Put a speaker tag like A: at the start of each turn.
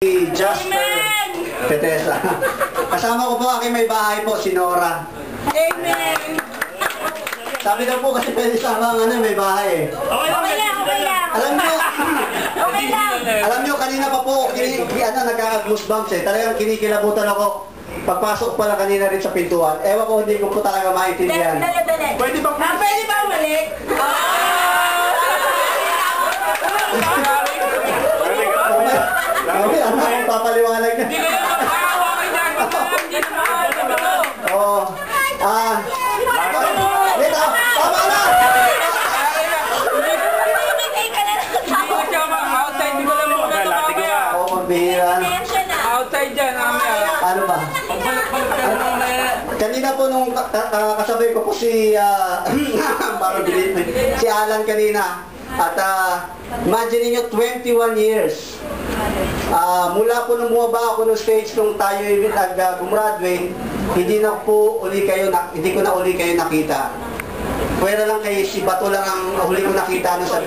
A: Jasper Petesa. Kasama ko po aking may bahay po, si Nora.
B: Amen!
A: Sabi daw po kasi pwede sama ang may bahay eh.
B: Okay lang.
A: Alam nyo,
B: Okay lang.
A: alam nyo kanina pa po, nagkaka-goosebumps eh. Talagang kinikilabutan ako. Pagpasok pala kanina rin sa pintuan. Ewan ko, hindi ko po talaga maintindihan.
B: Dali.
A: Pwede bang
B: Pwede ba umalik?
A: Okay, ano? Papaliwanag na. Oo. Dito, tama na! Oo, magbihira.
C: Outside dyan,
A: Ano ba? Kanina po nung kasabay ko po si si Alan kanina. At imagine niyo 21 years. Mula po nung bumaba ako ng stage nung tayo nag-Broadway, hindi ko na uli kayo nakita. Pwera lang kay si Bato lang ang huli ko nakita no sa